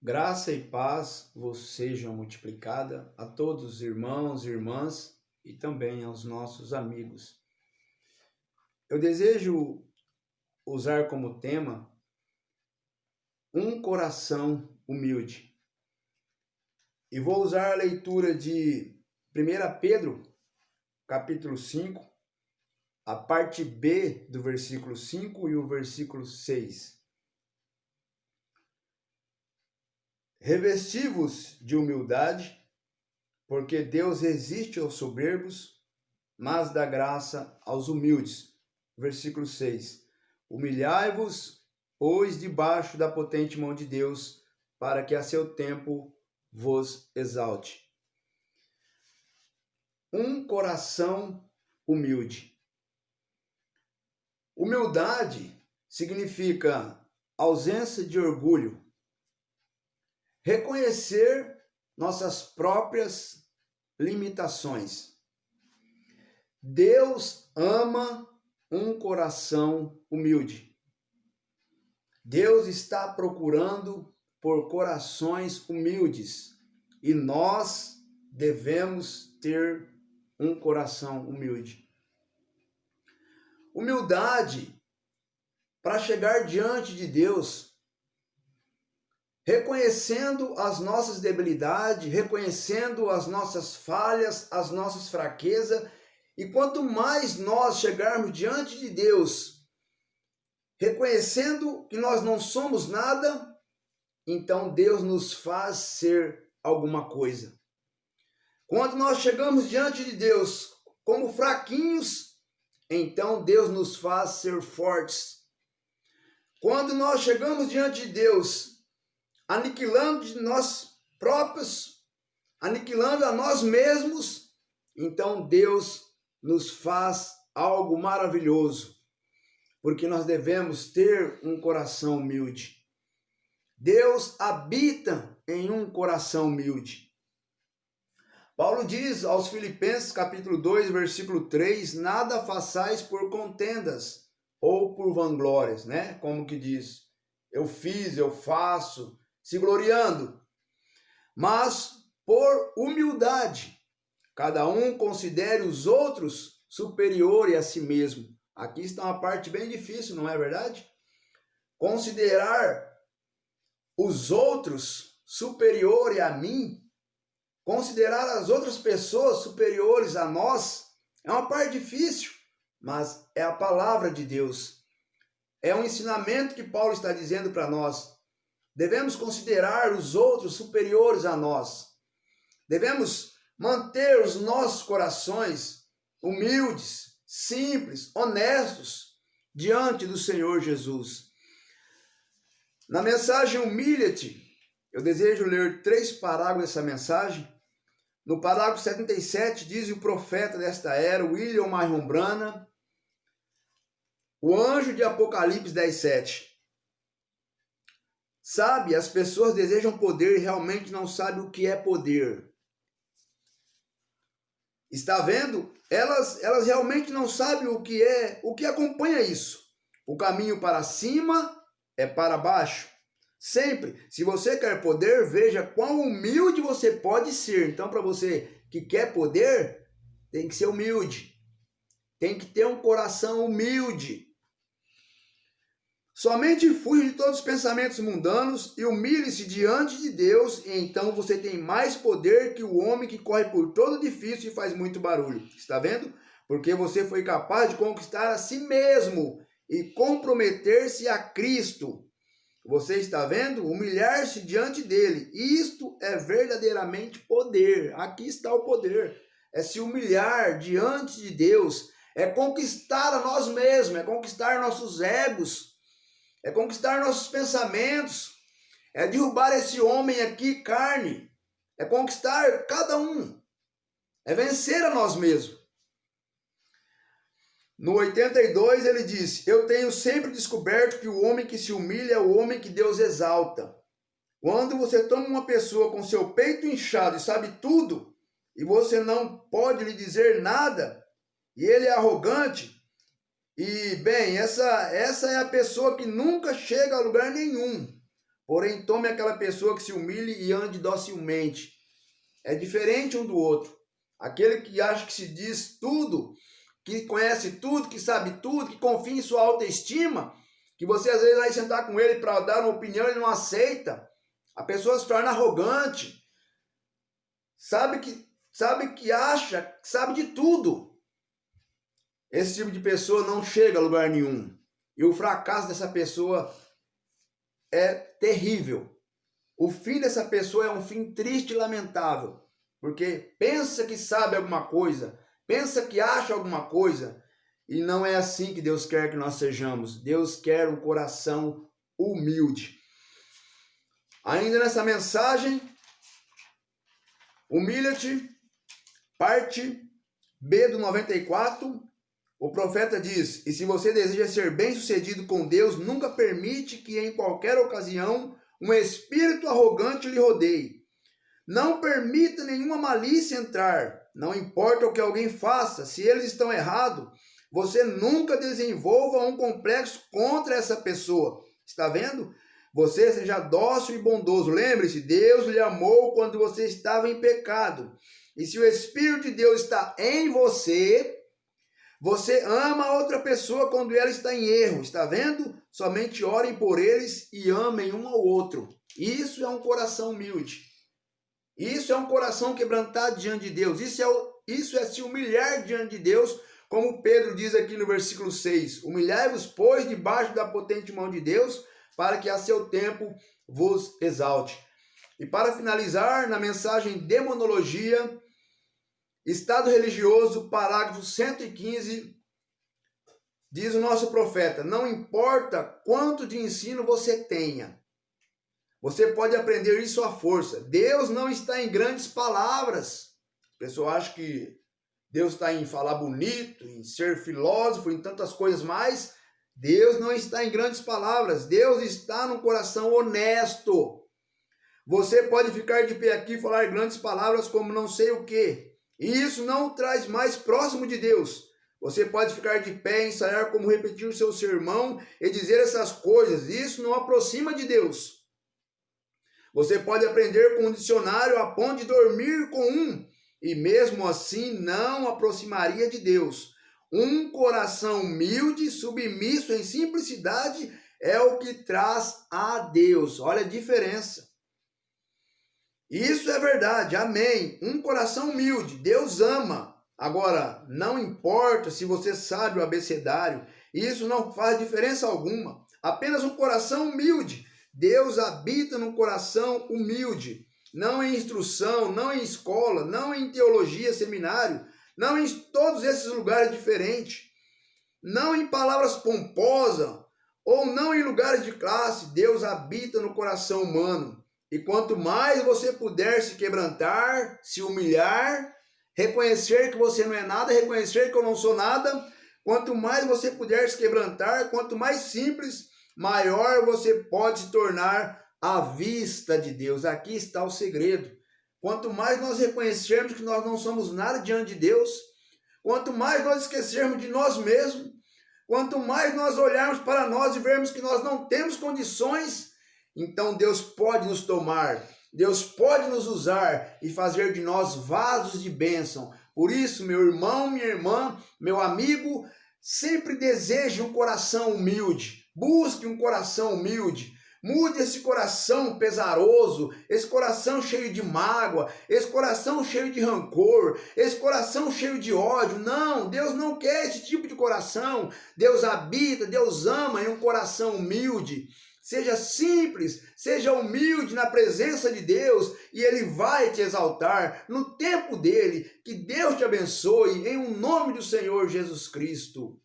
Graça e paz vos sejam multiplicada a todos os irmãos e irmãs e também aos nossos amigos. Eu desejo usar como tema um coração humilde. E vou usar a leitura de 1 Pedro, capítulo 5, a parte B do versículo 5 e o versículo 6. Revesti-vos de humildade, porque Deus resiste aos soberbos, mas dá graça aos humildes. Versículo 6. Humilhai-vos, pois, debaixo da potente mão de Deus, para que a seu tempo vos exalte. Um coração humilde. Humildade significa ausência de orgulho, reconhecer nossas próprias limitações. Deus ama um coração humilde. Deus está procurando por corações humildes e nós devemos ter um coração humilde. Humildade para chegar diante de Deus, reconhecendo as nossas debilidades, reconhecendo as nossas falhas, as nossas fraquezas, e quanto mais nós chegarmos diante de Deus, reconhecendo que nós não somos nada, então Deus nos faz ser alguma coisa. Quando nós chegamos diante de Deus como fraquinhos, então Deus nos faz ser fortes. Quando nós chegamos diante de Deus aniquilando de nós próprios, aniquilando a nós mesmos, então Deus nos faz algo maravilhoso, porque nós devemos ter um coração humilde. Deus habita em um coração humilde. Paulo diz aos Filipenses, capítulo 2, versículo 3, nada façais por contendas ou por vanglórias, né? Como que diz, eu fiz, eu faço, se gloriando, mas por humildade, cada um considere os outros superiores a si mesmo. Aqui está uma parte bem difícil, não é verdade? Considerar os outros superiores a mim, considerar as outras pessoas superiores a nós, é uma parte difícil, mas é a palavra de Deus. É um ensinamento que Paulo está dizendo para nós. Devemos considerar os outros superiores a nós. Devemos manter os nossos corações humildes, simples, honestos diante do Senhor Jesus. Na mensagem Humilha-te, eu desejo ler 3 parágrafos dessa mensagem. No parágrafo 77, diz o profeta desta era, William Marion Branham, o anjo de Apocalipse 10:7. Sabe, as pessoas desejam poder e realmente não sabem o que é poder. Está vendo? Elas realmente não sabem o que acompanha isso. O caminho para cima é para baixo. Sempre, se você quer poder, veja quão humilde você pode ser. Então, para você que quer poder, tem que ser humilde. Tem que ter um coração humilde. Somente fuja de todos os pensamentos mundanos e humilhe-se diante de Deus, e então você tem mais poder que o homem que corre por todo edifício e faz muito barulho. Está vendo? Porque você foi capaz de conquistar a si mesmo e comprometer-se a Cristo. Você está vendo? Humilhar-se diante dele. Isto é verdadeiramente poder. Aqui está o poder. É se humilhar diante de Deus. É conquistar a nós mesmos. É conquistar nossos egos. É conquistar nossos pensamentos. É derrubar esse homem aqui, carne. É conquistar cada um. É vencer a nós mesmos. No 82 ele disse, eu tenho sempre descoberto que o homem que se humilha é o homem que Deus exalta. Quando você toma uma pessoa com seu peito inchado e sabe tudo, e você não pode lhe dizer nada, e ele é arrogante, e bem, essa é a pessoa que nunca chega a lugar nenhum. Porém, tome aquela pessoa que se humilhe e ande docilmente. É diferente um do outro. Aquele que acha que se diz tudo, que conhece tudo, que sabe tudo, que confia em sua autoestima, que você às vezes vai sentar com ele para dar uma opinião, ele não aceita. A pessoa se torna arrogante. Sabe que acha, que sabe de tudo. Esse tipo de pessoa não chega a lugar nenhum. E o fracasso dessa pessoa é terrível. O fim dessa pessoa é um fim triste e lamentável. Porque pensa que sabe alguma coisa, pensa que acha alguma coisa. E não é assim que Deus quer que nós sejamos. Deus quer um coração humilde. Ainda nessa mensagem, humilha-te, parte B do 94, o profeta diz: e se você deseja ser bem-sucedido com Deus, nunca permite que em qualquer ocasião um espírito arrogante lhe rodeie. Não permita nenhuma malícia entrar. Não importa o que alguém faça, se eles estão errados, você nunca desenvolva um complexo contra essa pessoa. Está vendo? Você seja dócil e bondoso. Lembre-se, Deus lhe amou quando você estava em pecado. E se o Espírito de Deus está em você, você ama a outra pessoa quando ela está em erro. Está vendo? Somente orem por eles e amem um ao outro. Isso é um coração humilde. Isso é um coração quebrantado diante de Deus. Isso é se humilhar diante de Deus, como Pedro diz aqui no versículo 6. Humilhai-vos, pois, debaixo da potente mão de Deus, para que a seu tempo vos exalte. E para finalizar, na mensagem Demonologia, Estado Religioso, parágrafo 115, diz o nosso profeta: não importa quanto de ensino você tenha, você pode aprender isso à força. Deus não está em grandes palavras. A pessoa acha que Deus está em falar bonito, em ser filósofo, em tantas coisas mais. Deus não está em grandes palavras. Deus está num coração honesto. Você pode ficar de pé aqui e falar grandes palavras como não sei o quê. E isso não o traz mais próximo de Deus. Você pode ficar de pé e ensaiar como repetir o seu sermão e dizer essas coisas. Isso não aproxima de Deus. Você pode aprender com um dicionário a ponto de dormir com um, e mesmo assim não aproximaria de Deus. Um coração humilde, submisso em simplicidade, é o que traz a Deus. Olha a diferença. Isso é verdade, amém. Um coração humilde, Deus ama. Agora, não importa se você sabe o abecedário, isso não faz diferença alguma. Apenas um coração humilde. Deus habita num coração humilde, não em instrução, não em escola, não em teologia, seminário, não em todos esses lugares diferentes, não em palavras pomposas, ou não em lugares de classe. Deus habita no coração humano. E quanto mais você puder se quebrantar, se humilhar, reconhecer que você não é nada, reconhecer que eu não sou nada, quanto mais você puder se quebrantar, quanto mais simples, maior você pode se tornar à vista de Deus. Aqui está o segredo. Quanto mais nós reconhecermos que nós não somos nada diante de Deus, quanto mais nós esquecermos de nós mesmos, quanto mais nós olharmos para nós e vermos que nós não temos condições, então Deus pode nos tomar, Deus pode nos usar e fazer de nós vasos de bênção. Por isso, meu irmão, minha irmã, meu amigo, sempre deseje um coração humilde. Busque um coração humilde. Mude esse coração pesaroso, esse coração cheio de mágoa, esse coração cheio de rancor, esse coração cheio de ódio. Não, Deus não quer esse tipo de coração. Deus habita, Deus ama em um coração humilde. Seja simples, seja humilde na presença de Deus e Ele vai te exaltar no tempo dele. Que Deus te abençoe em nome do Senhor Jesus Cristo.